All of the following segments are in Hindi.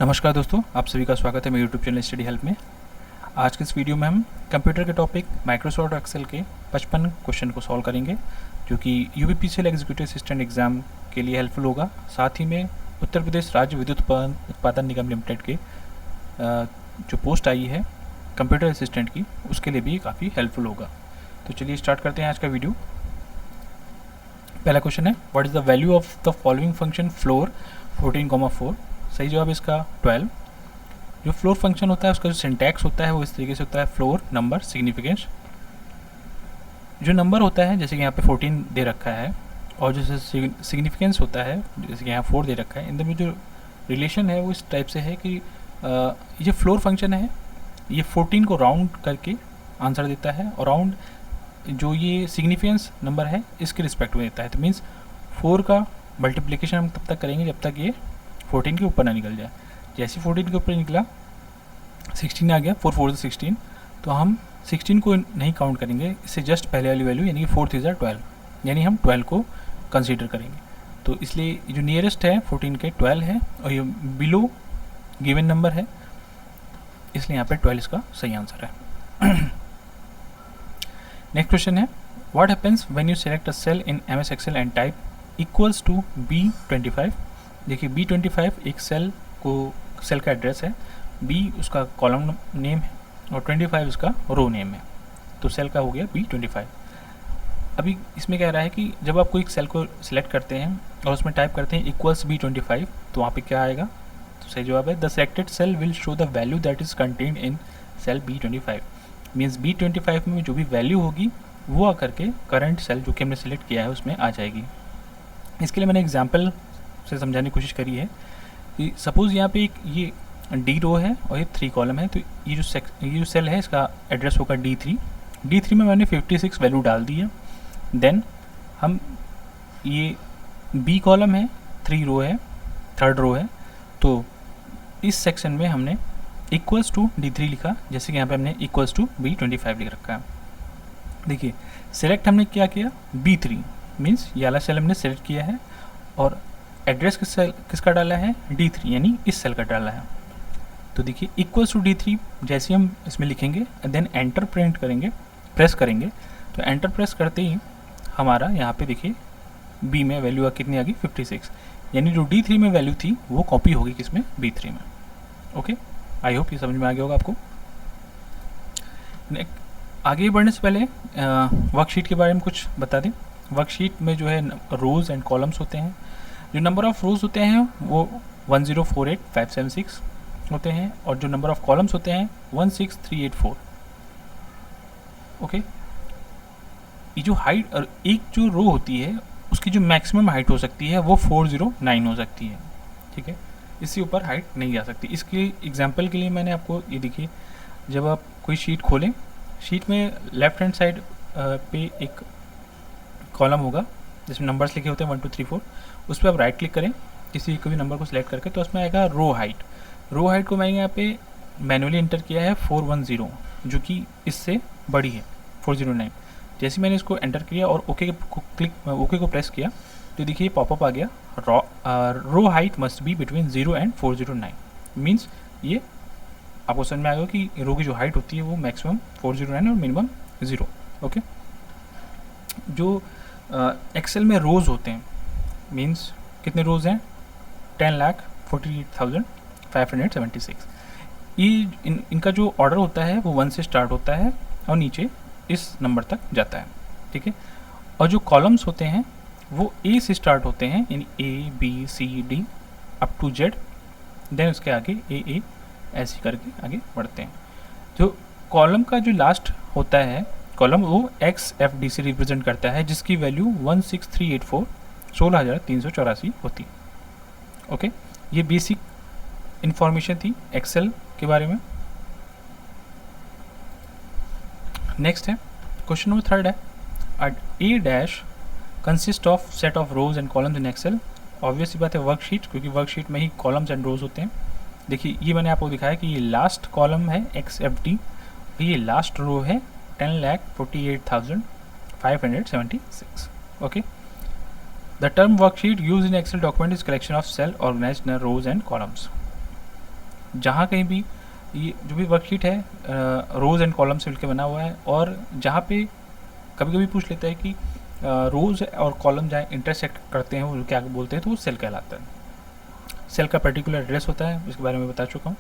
नमस्कार दोस्तों, आप सभी का स्वागत है मेरे यूट्यूब चैनल स्टडी हेल्प में। आज के इस वीडियो में हम कंप्यूटर के टॉपिक माइक्रोसॉफ्ट एक्सेल के 55 क्वेश्चन को सॉल्व करेंगे, जो कि यूपीपीसीएल एग्जीक्यूटिव असिस्टेंट एग्ज़ाम के लिए हेल्पफुल होगा। साथ ही में उत्तर प्रदेश राज्य विद्युत उत्पादन निगम लिमिटेड के जो पोस्ट आई है कंप्यूटर असिस्टेंट की, उसके लिए भी काफ़ी हेल्पफुल होगा। तो चलिए स्टार्ट करते हैं आज का वीडियो। पहला क्वेश्चन है, what is the value of the following function floor 14,4। सही जवाब इसका 12। जो फ्लोर फंक्शन होता है उसका जो सिंटैक्स होता है वो इस तरीके से होता है, फ्लोर नंबर सिग्निफिकेंस। जो नंबर होता है जैसे कि यहाँ पे 14 दे रखा है, और जैसे सिग्निफिकेंस होता है जैसे कि यहाँ 4 दे रखा है, इन दोनों जो रिलेशन है वो इस टाइप से है कि ये फ्लोर फंक्शन है, ये 14 को राउंड करके आंसर देता है, और राउंड जो ये सिग्निफिकेंस नंबर है इसके रिस्पेक्ट में देता है। तो मीन्स 4 का मल्टीप्लिकेशन हम तब तक करेंगे जब तक ये 14 के ऊपर ना निकल जाए। जैसे 14 के ऊपर निकला 16 आ गया, 4 4 16, तो हम 16 को नहीं काउंट करेंगे, इससे जस्ट पहले वाली वैल्यू यानी कि 4 3 12, यानी हम 12 को कंसीडर करेंगे। तो इसलिए जो नियरेस्ट है 14 के 12 है, और ये बिलो गिवन नंबर है, इसलिए यहाँ पे 12 इसका सही आंसर है। नेक्स्ट क्वेश्चन है, what happens when you select a cell in MS Excel and type equals to B25। देखिए B25 एक सेल का एड्रेस है, B उसका कॉलम नेम है और 25 उसका रो नेम है, तो सेल का हो गया B25। अभी इसमें कह रहा है कि जब आप कोई एक सेल को सिलेक्ट करते हैं और उसमें टाइप करते हैं इक्वल्स B25, तो वहाँ पे क्या आएगा? तो सही जवाब है, the selected cell will show the value that is contained in cell B25। Means B25 में जो भी वैल्यू होगी वो आकर के करंट सेल जो कि हमने सेलेक्ट किया है उसमें आ जाएगी। इसके लिए मैंने एग्जाम्पल से समझाने की कोशिश करी है कि सपोज़ यहाँ पे एक ये D रो है और ये 3 कॉलम है, तो ये जो सेल है इसका एड्रेस होगा D3 में मैंने 56 वैल्यू डाल दी है। देन हम ये B कॉलम है, 3 रो है, 3rd रो है, तो इस सेक्शन में हमने इक्वल्स टू D3 लिखा, जैसे कि यहाँ पे हमने इक्वल्स टू B25 लिख रखा है। देखिए सेलेक्ट हमने क्या किया, B3 मीन्स ये वाला सेल हमने सेलेक्ट किया है, और एड्रेस किसका डाला है, D3 यानी इस सेल का डाला है। तो देखिए इक्वल्स टू D3 जैसे हम इसमें लिखेंगे, देन एंटर प्रेस करेंगे, तो एंटर प्रेस करते ही हमारा यहाँ पे देखिए B में वैल्यू कितनी आ गई, 56, यानी जो D3 में वैल्यू थी वो कॉपी होगी किसमें, B3 में। ओके, आई होप ये समझ में आ गया होगा आपको। आगे बढ़ने से पहले वर्कशीट के बारे में कुछ बता दें। वर्कशीट में जो है रोज़ एंड कॉलम्स होते हैं। जो नंबर ऑफ़ रोज़ होते हैं वो 1048576 होते हैं, और जो नंबर ऑफ़ कॉलम्स होते हैं 16384। ओके, ये जो हाइट और एक जो रो होती है उसकी जो मैक्सिमम हाइट हो सकती है वो 409 हो सकती है, ठीक है, इससे ऊपर हाइट नहीं जा सकती। इसके एग्जांपल के लिए मैंने आपको ये देखिए, जब आप कोई शीट खोलें, शीट में लेफ्ट हैंड साइड पे एक कॉलम होगा जिसमें नंबर्स लिखे होते हैं 1 2 3 4, उस पर आप राइट क्लिक करें किसी भी नंबर को सिलेक्ट करके, तो उसमें आएगा रो हाइट। रो हाइट को मैंने यहाँ पे मैनुअली इंटर किया है 410, जो कि इससे बड़ी है 409। जैसे मैंने इसको एंटर किया और ओके को प्रेस किया, तो देखिए पॉपअप आ गया, row height must be between 0 and 409। Means ये आपको समझ में आएगा कि रो की जो हाइट होती है वो मैक्सिमम 409 और मिनिमम 0। ओके, जो एक्सेल में रोज़ होते हैं, मीन्स कितने रोज़ हैं, 10,48,576। ये इनका जो ऑर्डर होता है वो 1 से स्टार्ट होता है और नीचे इस नंबर तक जाता है, ठीक है। और जो कॉलम्स होते हैं वो A से स्टार्ट होते हैं, यानी A B C D up to Z, then उसके आगे A ऐसे करके आगे बढ़ते हैं। जो कॉलम का जो लास्ट होता है कॉलम, वो XFD से रिप्रेजेंट करता है, जिसकी वैल्यू 16384 16,384 होती है। ओके, ये बेसिक इंफॉर्मेशन थी एक्सेल के बारे में। नेक्स्ट है क्वेश्चन नंबर 3 है, A dash consist of set of rows and columns in Excel. Obvious बात है वर्कशीट, क्योंकि वर्कशीट में ही कॉलम्स एंड रोज होते हैं। देखिए ये मैंने आपको दिखाया कि ये लास्ट कॉलम है XFD, ये लास्ट रो है 10,48,576। Okay, the term worksheet use in Excel document is collection of cell organized in rows and columns. जहाँ कहीं भी ये जो भी वर्कशीट है रोज़ एंड कॉलम से मिलकर बना हुआ है, और जहाँ पे कभी कभी पूछ लेता है कि रोज़ और कॉलम जहाँ इंटरसेक्ट करते हैं वो क्या बोलते हैं, तो वो सेल कहलाता है। सेल का पर्टिकुलर एड्रेस होता है, इसके बारे में बता चुका हूँ।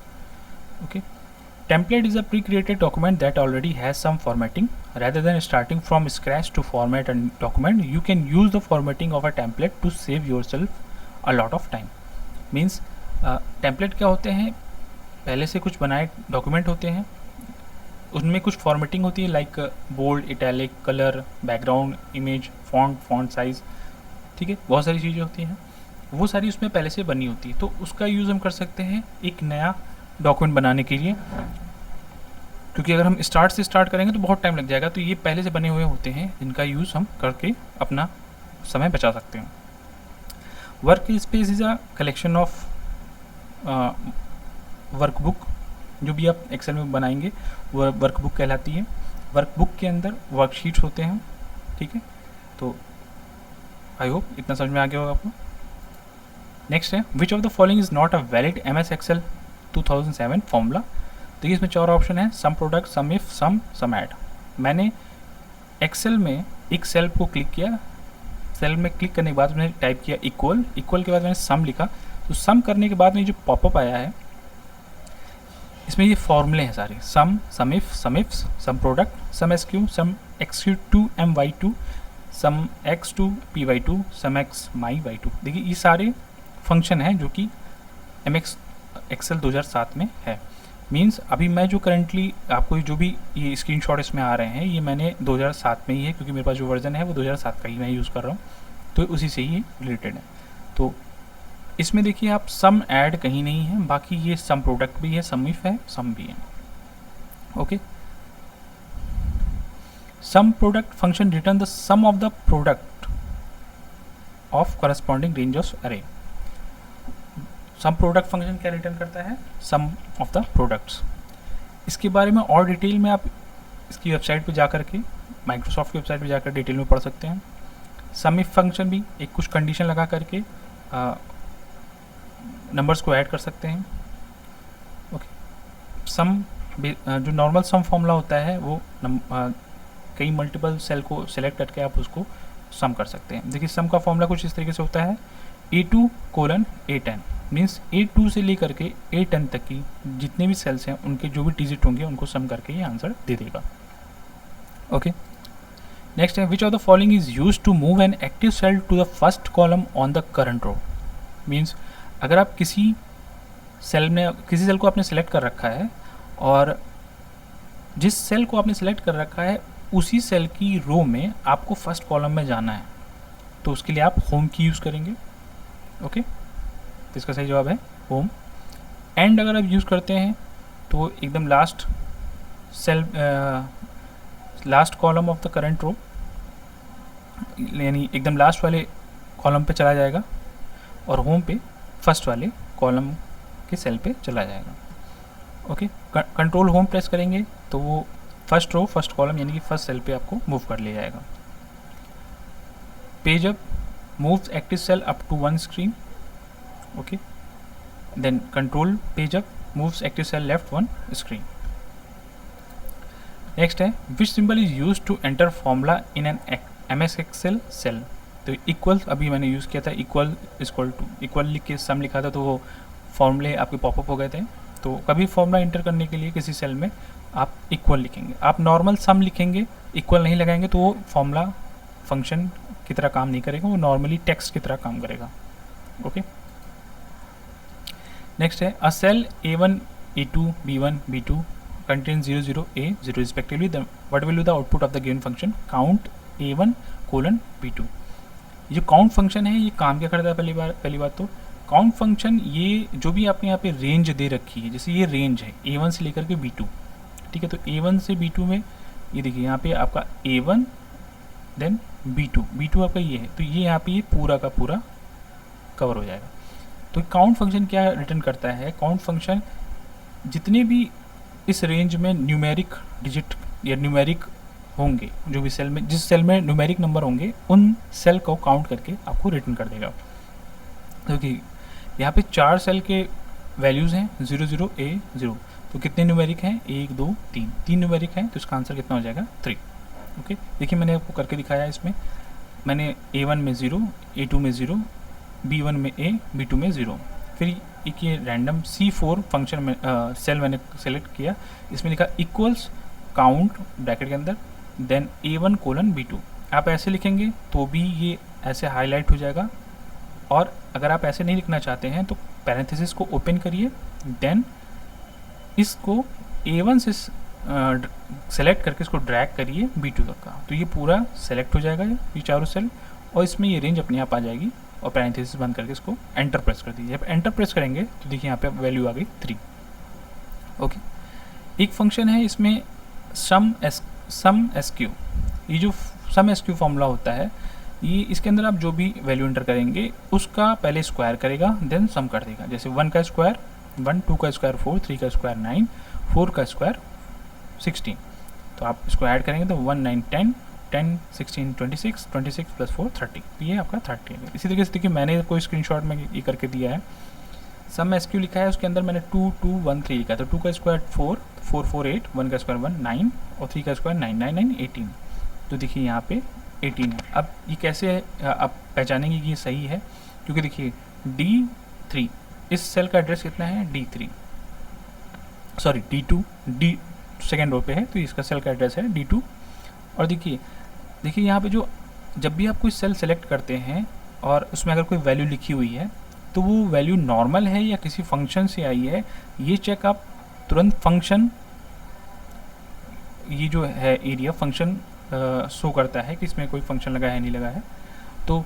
Okay, template is a pre-created document that already has some formatting. Rather than starting from scratch to format a document, you can use the formatting of a template to save yourself a lot of time. Means template क्या होते हैं, पहले से कुछ बनाए डॉक्यूमेंट होते हैं, उनमें कुछ फॉर्मेटिंग होती है, like bold, italic, colour, background, image, font size, ठीक है, बहुत सारी चीज़ें होती हैं, वो सारी उसमें पहले से बनी होती है। तो उसका यूज़ हम कर सकते हैं एक नया डॉक्यूमेंट बनाने के लिए, क्योंकि अगर हम स्टार्ट से स्टार्ट करेंगे तो बहुत टाइम लग जाएगा। तो ये पहले से बने हुए होते हैं जिनका यूज़ हम करके अपना समय बचा सकते हैं। Work space is a collection of workbook, जो भी आप एक्सेल में बनाएंगे वो वर्कबुक कहलाती है। वर्कबुक के अंदर वर्कशीट्स होते हैं, ठीक है। तो आई होप इतना समझ में आ गया होगा आपको। नेक्स्ट है which of the following is not a valid MS Excel 2007 formula. देखिए इसमें 4 ऑप्शन है, sum product, sum if, sum add. मैंने एक्सेल में एक सेल को क्लिक किया, सेल में क्लिक करने के बाद मैंने टाइप किया इक्वल के बाद मैंने सम लिखा। तो सम करने के बाद में जो पॉपअप आया है इसमें ये फॉर्मूले हैं सारे, sum if, sum product, sum SQ, sum XQ2 MY2, sum X2 PY2, sum X MY2। देखिए ये सारे फंक्शन हैं जो कि MS Excel 2007 में है। मीन्स अभी मैं जो करंटली आपको जो भी ये स्क्रीनशॉट इसमें आ रहे हैं ये मैंने 2007 में ही है, क्योंकि मेरे पास जो वर्जन है वो 2007 का ही मैं यूज़ कर रहा हूँ, तो उसी से ही रिलेटेड है। तो इसमें देखिए आप सम ऐड कहीं नहीं है, बाकी ये सम प्रोडक्ट भी है, सम इफ है, सम भी है। Okay, sum product function return the sum of the product of corresponding range of array. Sum product function क्या रिटर्न करता है, सम ऑफ द प्रोडक्ट्स। इसके बारे में और डिटेल में आप इसकी वेबसाइट पे जाकर के, माइक्रोसॉफ्ट की वेबसाइट पे जाकर डिटेल में पढ़ सकते हैं। सम इफ फंक्शन भी एक कुछ कंडीशन लगा करके नंबर्स को ऐड कर सकते हैं। ओके, सम जो नॉर्मल सम फॉर्मूला होता है वो कई मल्टीपल सेल को सिलेक्ट करके आप उसको सम कर सकते हैं। देखिए सम का फॉर्मूला कुछ इस तरीके से होता है, A2:A10 मीन्स A2 से लेकर के A10 तक की जितने भी सेल्स हैं उनके जो भी डिजिट होंगे उनको सम करके ये आंसर दे देगा। ओके, नेक्स्ट है which of the following is use to move an active cell to the first column on the current row. Means अगर आप किसी सेल को आपने सेलेक्ट कर रखा है और जिस सेल को आपने सेलेक्ट कर रखा है उसी सेल की रो में आपको फर्स्ट कॉलम में जाना है, तो उसके लिए आप होम की यूज़ करेंगे। ओके, तो इसका सही जवाब है होम। एंड अगर आप यूज़ करते हैं तो एकदम last cell, last column of the current row, यानी एकदम लास्ट वाले कॉलम पे चला जाएगा और होम पे फर्स्ट वाले कॉलम के सेल पे चला जाएगा। ओके, कंट्रोल होम प्रेस करेंगे तो वो फर्स्ट रो फर्स्ट कॉलम यानी कि फर्स्ट सेल पे आपको मूव कर ले जाएगा। Page up moves active cell up to one screen. Okay, then control page up moves active cell left one screen. Next है which symbol is use to enter formula in an MS Excel cell. तो इक्वल अभी मैंने यूज़ किया था, इक्वल लिख के सम लिखा था तो वो फॉर्मूले आपके पॉपअप हो गए थे। तो कभी फॉर्मूला एंटर करने के लिए किसी सेल में आप इक्वल लिखेंगे, आप नॉर्मल सम लिखेंगे, इक्वल नहीं लगाएंगे तो वो फॉर्मूला फंक्शन की तरह काम नहीं करेगा, वो नॉर्मली टेक्स्ट की तरह काम करेगा। ओके, नेक्स्ट है अ cell A1, A2, B1, B2 contains 0, 0, A, 0 respectively, then what will be the output of the given function count A1:B2। ये जो काउंट फंक्शन है ये काम क्या करता है, पहली बात तो काउंट फंक्शन ये जो भी आपने यहाँ पे रेंज दे रखी है, जैसे ये रेंज है A1 से लेकर के B2, ठीक है। तो A1 से B2 में ये देखिए यहाँ पे आपका A1 देन B2 आपका ये है, तो ये यहाँ पे ये पूरा का पूरा कवर हो जाएगा। तो काउंट फंक्शन क्या रिटर्न करता है, काउंट फंक्शन जितने भी इस रेंज में न्यूमेरिक डिजिट या न्यूमेरिक होंगे, जो भी सेल में जिस सेल में न्यूमेरिक नंबर होंगे उन सेल को काउंट करके आपको रिटर्न कर देगा। क्योंकि यहाँ पे 4 सेल के वैल्यूज़ हैं 0 0 A 0, तो कितने न्यूमेरिक हैं 1 2 3, 3 न्यूमेरिक हैं, तो इसका आंसर कितना हो जाएगा 3। ओके, देखिए मैंने आपको करके दिखाया है। इसमें मैंने A1 में 0, A2 में 0, B1 में A, B2 में 0, फिर एक ये रैंडम C4 फंक्शन में सेल मैंने सेलेक्ट किया, इसमें लिखा इक्वल्स काउंट ब्रैकेट के अंदर देन A1 कोलन B2। आप ऐसे लिखेंगे तो भी ये ऐसे हाईलाइट हो जाएगा, और अगर आप ऐसे नहीं लिखना चाहते हैं तो पैरेंथेसिस को ओपन करिए, देन इसको A1 से सेलेक्ट करके इसको ड्रैग करिए B2 तक का, तो ये पूरा सेलेक्ट हो जाएगा ये चारों सेल, और इसमें ये रेंज अपने आप आ जाएगी, और पैरेंथेसिस बंद करके इसको एंटर प्रेस कर दीजिए। जब एंटर प्रेस करेंगे तो देखिए यहाँ पे वैल्यू आ गई 3। ओके, एक फंक्शन है इसमें सम एस क्यू, ये जो सम एस क्यू फॉर्मूला होता है, ये इसके अंदर आप जो भी वैल्यू एंटर करेंगे उसका पहले स्क्वायर करेगा देन सम कर देगा। जैसे 1 का स्क्वायर 1, 2 का स्क्वायर 4, 3 का स्क्वायर 9, 4 का स्क्वायर 16, तो आप इसको ऐड करेंगे तो 1 9 10 10 16 26, 26 प्लस 4 30, तो ये आपका 30 है। इसी तरीके से देखिए मैंने कोई स्क्रीनशॉट में ये करके दिया है, सम एस क्यू लिखा है, उसके अंदर मैंने 2 2 1 3 लिखा है, तो 2 का स्क्वायर 4 4 4 8, 1 का स्क्वायर 1 9, और 3 का स्क्वायर 9 9 9 18, तो देखिए यहाँ पे 18 है। अब ये कैसे आप पहचानेंगे कि ये सही है, क्योंकि देखिए D3 इस सेल का एड्रेस कितना है D3, sorry D2, D second row पे है, तो इसका सेल का एड्रेस है D2। और देखिए यहाँ पे जो जब भी आप कोई सेल सेलेक्ट करते हैं और उसमें अगर कोई वैल्यू लिखी हुई है तो वो वैल्यू नॉर्मल है या किसी फंक्शन से आई है, ये चेक आप तुरंत फंक्शन, ये जो है एरिया फंक्शन शो करता है कि इसमें कोई फंक्शन लगा है नहीं लगा है। तो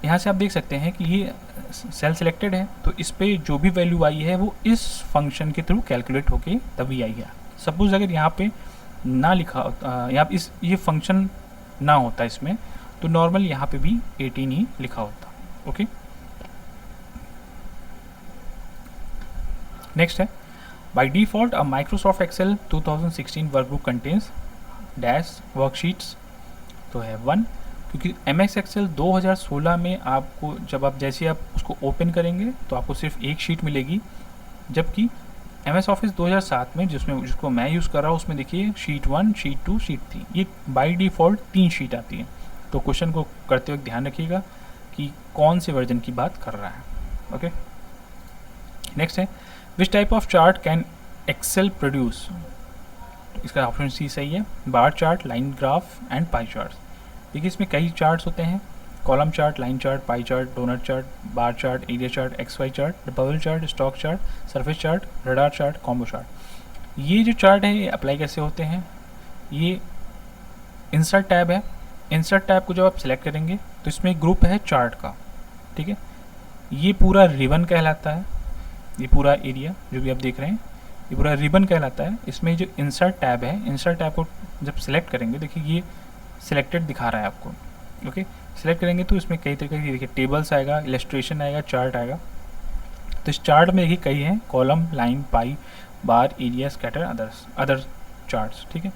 यहाँ से आप देख सकते हैं कि ये सेल सिलेक्टेड है, तो इस पर जो भी वैल्यू आई है वो इस फंक्शन के थ्रू कैलकुलेट होके तभी आई है। सपोज अगर यहाँ पे ना लिखा यहाँ पे ये फंक्शन ना होता इसमें, तो नॉर्मल यहाँ पे भी 18 ही लिखा होता। ओके, नेक्स्ट है by default a Microsoft Excel 2016 workbook contains dash worksheets, तो है 1, क्योंकि MS एक्सेल 2016 में आपको जब आप जैसे आप उसको ओपन करेंगे तो आपको सिर्फ एक शीट मिलेगी, जबकि MS ऑफिस 2007 में जिसको मैं यूज़ कर रहा हूँ उसमें देखिए शीट 1, शीट 2, शीट 3, ये बाय डिफ़ॉल्ट 3 शीट आती है। तो क्वेश्चन को करते वक्त ध्यान रखिएगा कि कौन से वर्जन की बात कर रहा है। ओके, नेक्स्ट है which type of chart can Excel produce, इसका ऑप्शन सी सही है, bar chart, line graph and pie chart. देखिए इसमें कई चार्ट्स होते हैं, column chart, line chart, pie chart, donut chart, bar chart, area chart, XY chart, bubble chart, stock chart, surface chart, radar chart, combo chart. ये जो चार्ट है ये अप्लाई कैसे होते हैं, ये इंसर्ट टैब है, इंसर्ट टैब को जब आप सिलेक्ट करेंगे तो इसमें ग्रुप है चार्ट का, ठीक है, ये पूरा रिबन कहलाता है, ये पूरा एरिया जो भी आप देख रहे हैं ये पूरा रिबन कहलाता है। इसमें जो इंसर्ट टैब है, इंसर्ट टैब को जब सिलेक्ट करेंगे देखिए ये सिलेक्टेड दिखा रहा है आपको। ओके, सिलेक्ट करेंगे तो इसमें कई तरीके की देखिए टेबल्स आएगा, इलस्ट्रेशन आएगा, चार्ट आएगा। तो इस चार्ट में देखिए कई हैं, कॉलम, लाइन, पाई, बार, एरिया, स्कैटर, अदर चार्ट्स, ठीक है।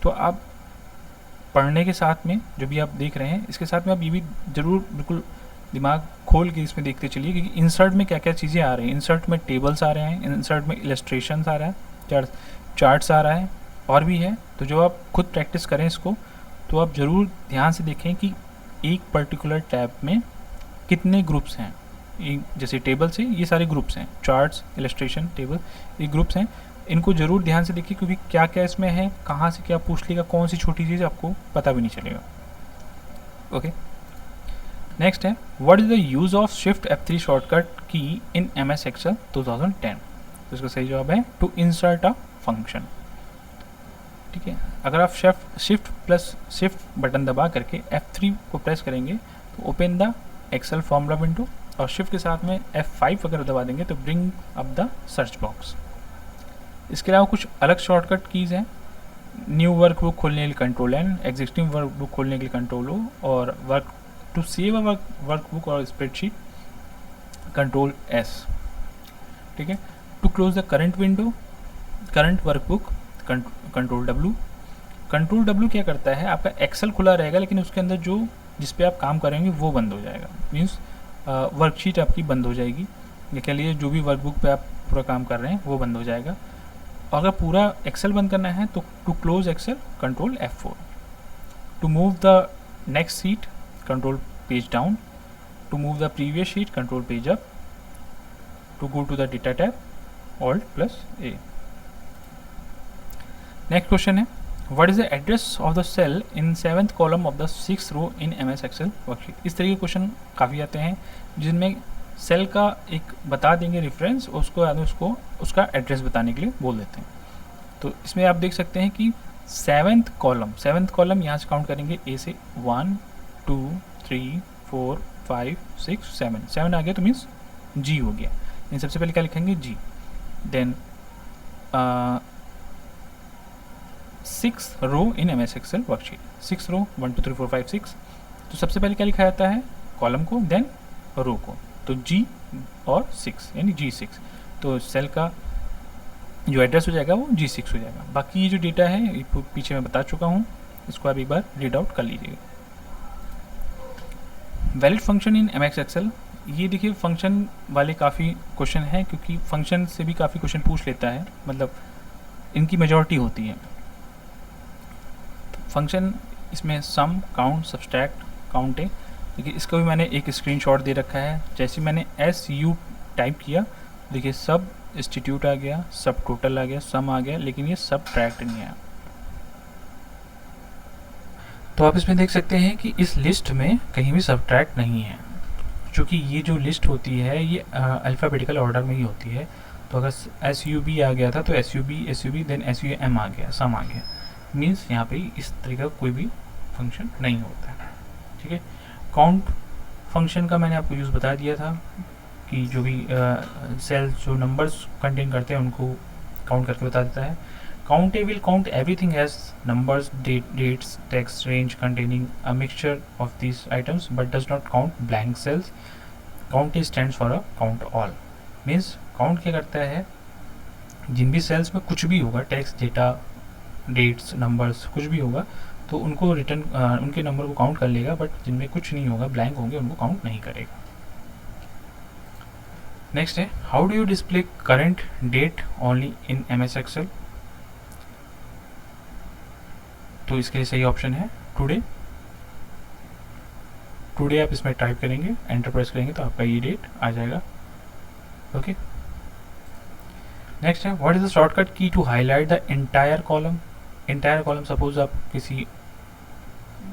तो आप पढ़ने के साथ में जो भी आप देख रहे हैं इसके साथ में आप ये भी ज़रूर बिल्कुल दिमाग खोल के इसमें देखते चलिए कि इंसर्ट में क्या क्या चीज़ें आ रही हैं। इंसर्ट में टेबल्स आ रहे हैं, इंसर्ट में इलस्ट्रेशंस आ रहा है, चार्ट्स आ रहा है, और भी है। तो जो आप खुद प्रैक्टिस करें इसको, तो आप ज़रूर ध्यान से देखें कि एक पर्टिकुलर टैब में कितने ग्रुप्स हैं। जैसे टेबल्स है, ये सारे ग्रुप्स हैं, चार्ट्स, इलस्ट्रेशन, टेबल, ये ग्रुप्स हैं। इनको ज़रूर ध्यान से देखिए क्योंकि क्या क्या इसमें है, कहाँ से क्या पूछ लेगा, कौन सी छोटी चीज़ आपको पता भी नहीं चलेगा। ओके, नेक्स्ट है what is the use of shift F3 shortcut key in MS Excel 2010। तो इसका सही जवाब है टू इंसर्ट अ फंक्शन, ठीक है। अगर आप शिफ्ट बटन दबा करके F3 को प्रेस करेंगे तो open the Excel formula window, और शिफ्ट के साथ में F5 अगर दबा देंगे तो bring up the search box. इसके अलावा कुछ अलग शॉर्टकट कीज़ हैं, न्यू वर्कबुक खोलने के लिए कंट्रोल N, एग्जिस्टिंग वर्कबुक खोलने के लिए कंट्रोल O, और work to save a workbook और स्प्रेडशीट कंट्रोल S, ठीक है। To close the current window, current workbook control W। Control W क्या करता है, आपका एक्सेल खुला रहेगा लेकिन उसके अंदर जिस पे आप काम करेंगे वो बंद हो जाएगा, मीन्स वर्कशीट आपकी बंद हो जाएगी। ये कह लीजिए जो भी वर्कबुक पे आप पूरा काम कर रहे हैं वो बंद हो जाएगा। और अगर पूरा एक्सेल बंद करना है तो to close Excel control F4, to move the next sheet control page down, to move the previous sheet control page up, to go to the data tab Alt+A। Next question है what is the address of the cell in 7th column of the 6th row in MS Excel worksheet. इस तरह के क्वेश्चन काफ़ी आते हैं जिनमें सेल का एक बता देंगे रेफरेंस, उसको आदमी उसको उसका एड्रेस बताने के लिए बोल देते हैं। तो इसमें आप देख सकते हैं कि 7th कॉलम यहाँ से काउंट करेंगे ए से 1 2 3 4 5 6 7 आ गया तो मीन्स जी हो गया। इन सबसे पहले क्या लिखेंगे जी। Then 6th row in MS Excel worksheet, 6th रो 1 2 3 4 5 6। तो सबसे पहले क्या लिखा जाता है कॉलम को, देन रो को, तो जी और 6 यानी G6। तो सेल का जो एड्रेस हो जाएगा वो G6 हो जाएगा। बाकी ये जो डेटा है ये पीछे मैं बता चुका हूँ, इसको आप एक बार रीड आउट कर लीजिएगा। Valid function in MS Excel, ये देखिए फंक्शन वाले काफ़ी क्वेश्चन हैं क्योंकि फंक्शन से भी काफ़ी क्वेश्चन पूछ लेता है, मतलब इनकी मेजॉरिटी होती है। फंक्शन इसमें सम, काउंट, सब्सट्रैक्ट, काउंट है। देखिए इसका भी मैंने एक स्क्रीनशॉट दे रखा है। जैसे मैंने SU टाइप किया, देखिए सब इंस्टीट्यूट आ गया, सब टोटल आ गया, सम आ गया, लेकिन ये सब ट्रैक्ट नहीं आया। तो आप इसमें देख सकते हैं कि इस लिस्ट में कहीं भी सब्ट्रैक्ट नहीं है, क्योंकि ये जो लिस्ट होती है ये अल्फ़ाबेटिकल ऑर्डर में ही होती है। तो अगर SUB आ गया था तो SUB देन SUM आ गया, सम आ गया, मीन्स यहाँ पे इस तरीके का कोई भी फंक्शन नहीं होता है। ठीक है, काउंट फंक्शन का मैंने आपको यूज़ बता दिया था कि जो भी सेल जो नंबर्स कंटेन करते हैं उनको काउंट करके बता देता है। Count will count everything as numbers, dates, text, range containing a mixture of these items but does not count blank cells. Count stands for a count all, means count क्या करता है, जिन भी सेल्स में कुछ भी होगा, टेक्स्ट, डेटा, डेट्स, नंबर्स, कुछ भी होगा तो उनको रिटर्न उनके नंबर को काउंट कर लेगा, बट जिनमें कुछ नहीं होगा, ब्लैंक होंगे, उनको काउंट नहीं करेगा। नेक्स्ट है how do you display current date only in MS Excel. तो इसके लिए सही ऑप्शन है टुडे। टुडे आप इसमें टाइप करेंगे, एंटर प्रेस करेंगे तो आपका ये डेट आ जाएगा। ओके, नेक्स्ट है what is the shortcut key to highlight the entire column. Entire column, suppose आप किसी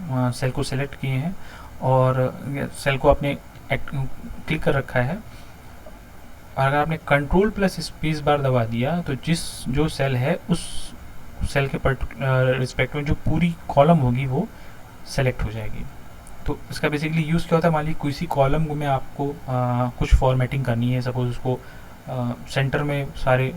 सेल को सेलेक्ट किए हैं और सेल को आपने क्लिक कर रखा है, और अगर आपने कंट्रोल प्लस स्पेस बार दबा दिया तो जो सेल है उस सेल के रिस्पेक्ट में जो पूरी कॉलम होगी वो सेलेक्ट हो जाएगी। तो इसका बेसिकली यूज़ क्या होता है, मान लीजिए किसी कॉलम में आपको कुछ फॉर्मेटिंग करनी है, सपोज उसको सेंटर में सारे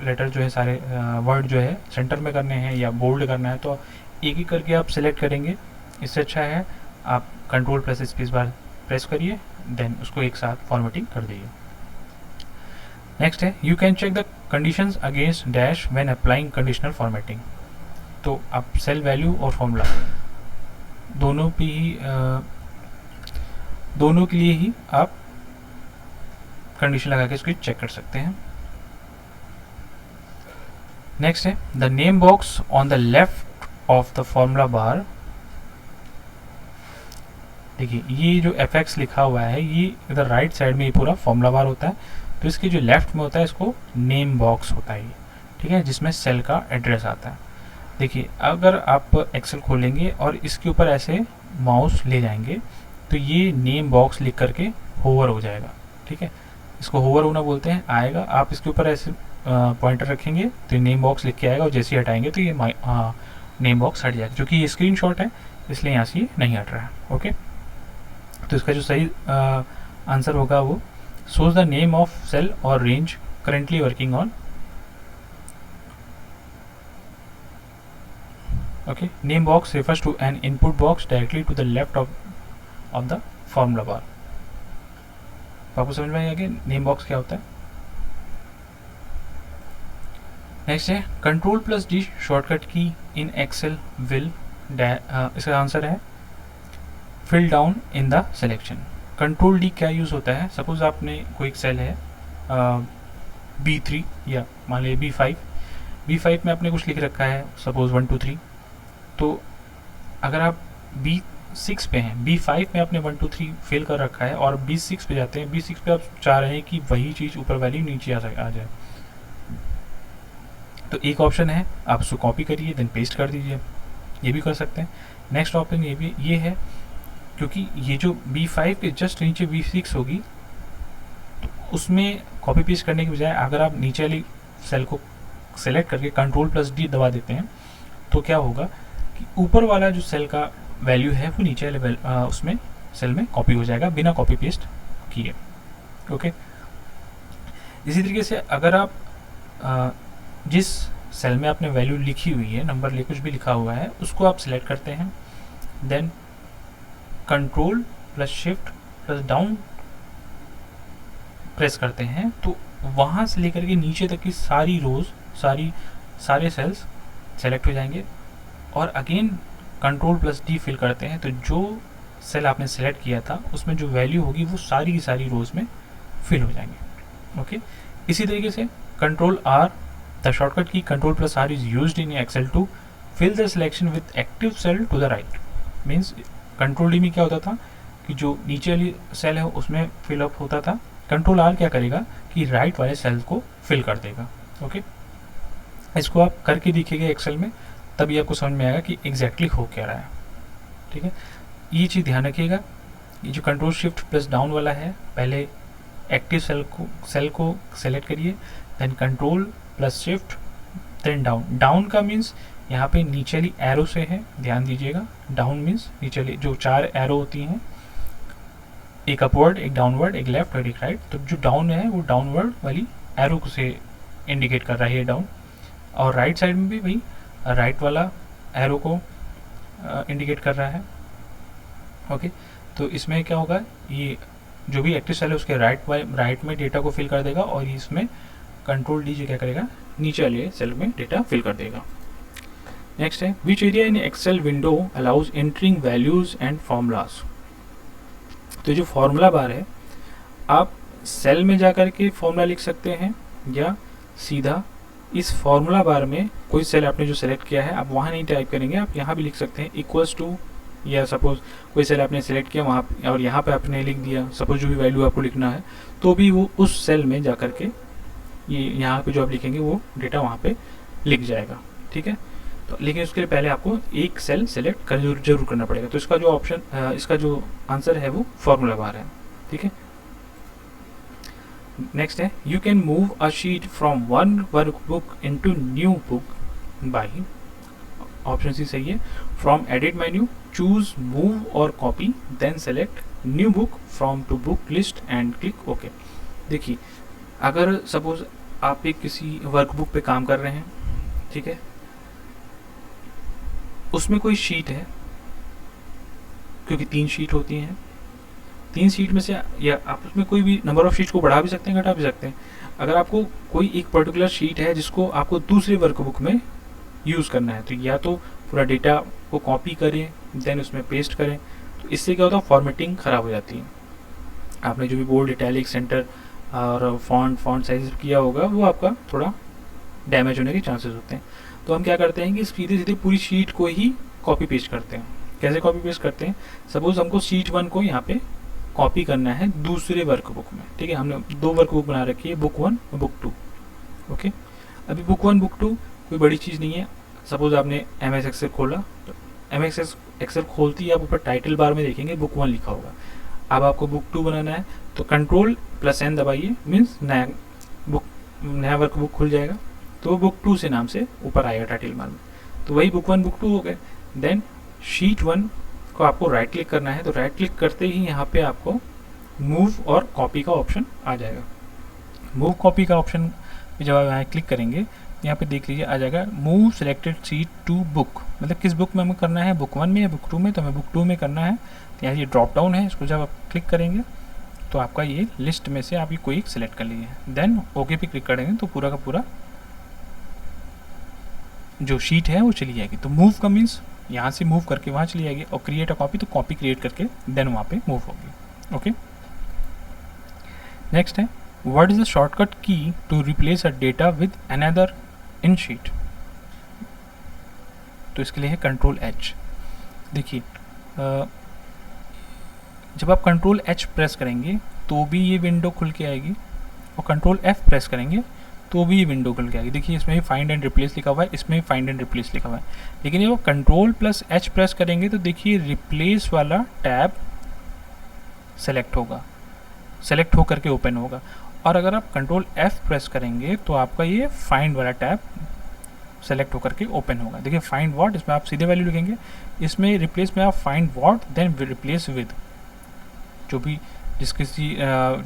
लेटर जो है, सारे वर्ड जो है सेंटर में करने हैं या बोल्ड करना है, तो एक एक करके आप सेलेक्ट करेंगे। इससे अच्छा है आप control plus space bar press करिए, देन उसको एक साथ फॉर्मेटिंग कर दीजिए। नेक्स्ट है you can check the conditions against dash when applying conditional formatting. तो आप सेल वैल्यू और फॉर्मूला दोनों पे ही दोनों के लिए ही आप कंडीशन लगा के इसको चेक कर सकते हैं। नेक्स्ट है the name box on the left of the formula bar. देखिए ये जो FX लिखा हुआ है ये इधर राइट साइड में ये पूरा फॉर्मूला बार होता है, तो इसके जो लेफ्ट में होता है इसको नेम बॉक्स होता है, ठीक है, जिसमें सेल का एड्रेस आता है। देखिए अगर आप एक्सेल खोलेंगे और इसके ऊपर ऐसे माउस ले जाएंगे तो ये नेम बॉक्स लिख करके होवर हो जाएगा। ठीक है, इसको होवर होना बोलते हैं। आएगा, आप इसके ऊपर ऐसे पॉइंटर रखेंगे तो नेम बॉक्स लिख के आएगा, और जैसे ही हटाएंगे तो ये नेम बॉक्स हट जाएगा। क्योंकि ये स्क्रीनशॉट है इसलिए यहाँ से ये नहीं हट रहा है। ओके, तो इसका जो सही आंसर होगा वो shows the name of cell or range currently working on. Okay, name box refers to an input box directly to the left of the formula bar. आपको समझ में आएगा नेम बॉक्स क्या होता है। नेक्स्ट है control plus D shortcut key in Excel will, इसका आंसर है fill down in the selection. Control D क्या यूज़ होता है, सपोज आपने कोई एक सेल है B3 या मान लीजिए B5 में आपने कुछ लिख रखा है, सपोज 1 2 3, तो अगर आप B6 पे हैं, B5 में आपने 1 2 3 फिल कर रखा है और B6 पे जाते हैं, B6 पे आप चाह रहे हैं कि वही चीज़ ऊपर वैल्यू नीचे आ जाए, तो एक ऑप्शन है आप उसको कॉपी करिए देन पेस्ट कर दीजिए, ये भी कर सकते हैं। नेक्स्ट ऑप्शन ये है, क्योंकि ये जो B5 के जस्ट नीचे B6 होगी, तो उसमें कॉपी पेस्ट करने के बजाय अगर आप नीचे वाली सेल को सेलेक्ट करके Ctrl+D दबा देते हैं, तो क्या होगा कि ऊपर वाला जो सेल का वैल्यू है वो नीचे वाले उसमें सेल में कॉपी हो जाएगा बिना कॉपी पेस्ट किए। ओके, इसी तरीके से अगर आप जिस सेल में आपने वैल्यू लिखी हुई है, नंबर कुछ भी लिखा हुआ है, उसको आप सिलेक्ट करते हैं, देन Ctrl+Shift+Down प्रेस करते हैं, तो वहाँ से लेकर के नीचे तक की सारी रोज, सारे सेल्स सेलेक्ट हो जाएंगे, और अगेन Ctrl+D फिल करते हैं, तो जो सेल आपने सेलेक्ट किया था उसमें जो वैल्यू होगी वो सारी की सारी रोज में फिल हो जाएंगे। ओके, इसी तरीके से Ctrl+R, the shortcut key Ctrl+R is used in Excel to fill the selection with active cell to the right. Means Ctrl+D में क्या होता था कि जो नीचे वाली सेल है उसमें फिलअप होता था, Ctrl+R क्या करेगा कि राइट वाले सेल को फिल कर देगा। ओके, इसको आप करके देखिएगा एक्सेल में, तभी आपको समझ में आएगा कि एग्जैक्टली हो क्या रहा है। ठीक है, ये चीज़ ध्यान रखिएगा, ये जो Ctrl+Shift+Down वाला है, पहले एक्टिव सेल को सेलेक्ट करिए, देन Ctrl+Shift देन डाउन का मीन्स यहाँ पे नीचे वाली एरो से है, ध्यान दीजिएगा, डाउन मीन्स नीचे वाली जो 4 एरो होती हैं, एक अपवर्ड, एक डाउनवर्ड, एक लेफ्ट और एक राइट, तो जो डाउन है वो डाउनवर्ड वाली एरो से इंडिकेट कर रहा है ये डाउन, और राइट साइड में भी वही राइट वाला एरो को इंडिकेट कर रहा है। ओके, तो इसमें क्या होगा, ये जो भी एक्टिव सेल है उसके राइट में डेटा को फिल कर देगा, और इसमें Ctrl+D जो क्या करेगा नीचे वाले सेल में डेटा फिल कर देगा। नेक्स्ट है, which area in Excel window allows entering values and formulas. तो जो फॉर्मूला बार है, आप सेल में जाकर के फॉर्मूला लिख सकते हैं, या सीधा इस फॉर्मूला बार में कोई सेल आपने जो सेलेक्ट किया है आप वहाँ नहीं टाइप करेंगे, आप यहाँ भी लिख सकते हैं इक्वल्स टू, या सपोज कोई सेल आपने सेलेक्ट किया वहाँ और यहाँ पे आपने लिख दिया, सपोज जो भी वैल्यू आपको लिखना है, तो भी वो उस सेल में जाकर के ये यहाँ पे जो आप लिखेंगे वो डेटा वहाँ पे लिख जाएगा। ठीक है, तो लेकिन उसके लिए पहले आपको एक सेल सेलेक्ट कर जरूर करना पड़ेगा। तो इसका जो ऑप्शन, इसका जो आंसर है वो फॉर्मूला बार है। ठीक है, नेक्स्ट है, you can move a sheet from one workbook into new book by, option C सही है, from edit menu choose move और copy, then select new book from to book list and click okay. देखिए, अगर सपोज आप एक किसी वर्कबुक पे काम कर रहे हैं, ठीक है, उसमें कोई शीट है, क्योंकि 3 शीट होती हैं, 3 शीट में से या आप उसमें कोई भी नंबर ऑफ शीट को बढ़ा भी सकते हैं, घटा भी सकते हैं। अगर आपको कोई एक पर्टिकुलर शीट है जिसको आपको दूसरे वर्कबुक में यूज़ करना है, तो या तो पूरा डेटा को कॉपी करें देन उसमें पेस्ट करें, तो इससे क्या होता है, फॉर्मेटिंग ख़राब हो जाती है। आपने जो भी बोल्ड, इटैलिक, सेंटर और फॉन्ट साइज किया होगा वो आपका थोड़ा डैमेज होने के चांसेस होते हैं। तो हम क्या करते हैं कि सीधे सीधे पूरी शीट को ही कॉपी पेस्ट करते हैं। कैसे कॉपी पेस्ट करते हैं, सपोज हमको शीट 1 को यहाँ पे कॉपी करना है दूसरे वर्कबुक में। ठीक है, हमने 2 वर्कबुक बना रखी है, बुक 1 और बुक 2। ओके, अभी बुक 1 बुक 2 कोई बड़ी चीज़ नहीं है। सपोज आपने MS एक्सेल खोला, तो MS एक्सेल खोलती ही आप ऊपर टाइटल बार में देखेंगे बुक 1 लिखा होगा। अब आपको बुक 2 बनाना है तो Ctrl+N दबाइए, मीन्स नया वर्कबुक खुल जाएगा, तो बुक 2 से नाम से ऊपर आएगा टाइटल बार में। तो वही बुक 1 बुक 2 हो गए। देन शीट 1 को आपको राइट क्लिक करना है, तो राइट क्लिक करते ही यहाँ पे आपको मूव और कॉपी का ऑप्शन आ जाएगा। मूव कॉपी का ऑप्शन जब आप यहाँ क्लिक करेंगे, यहाँ पे देख लीजिए आ जाएगा move selected sheet to book, मतलब किस बुक में हमें करना है, बुक 1 में या बुक 2 में, तो हमें बुक 2 में करना है। तो यहाँ ये ड्रॉप डाउन है, इसको जब आप क्लिक करेंगे तो आपका ये लिस्ट में से आप ये कोई एक सिलेक्ट कर लीजिए, देन ओके पे क्लिक करेंगे तो पूरा का पूरा जो शीट है वो चली जाएगी। तो मूव का मीन्स यहाँ से मूव करके वहाँ चली जाएगी, और क्रिएट अ कॉपी तो कॉपी क्रिएट करके देन वहाँ पे मूव होगी। ओके, नेक्स्ट है what is the shortcut key to replace a data with another in sheet? तो इसके लिए है कंट्रोल एच। देखिए जब आप कंट्रोल एच प्रेस करेंगे तो भी ये विंडो खुल के आएगी, और कंट्रोल एफ प्रेस करेंगे तो भी ये विंडो खुल के आएगी। देखिए इसमें भी फाइंड एंड रिप्लेस लिखा हुआ है, इसमें भी फाइंड एंड रिप्लेस लिखा हुआ है, लेकिन ये वो कंट्रोल प्लस एच प्रेस करेंगे तो देखिए रिप्लेस वाला टैब सेलेक्ट होगा, सेलेक्ट होकर के ओपन होगा। और अगर आप कंट्रोल एफ प्रेस करेंगे तो आपका ये फाइंड वाला टैब सेलेक्ट होकर के ओपन होगा। देखिए फाइंड व्हाट, इसमें आप सीधे वैल्यू लिखेंगे, इसमें रिप्लेस में आप find what then replace with, जो भी जिस किसी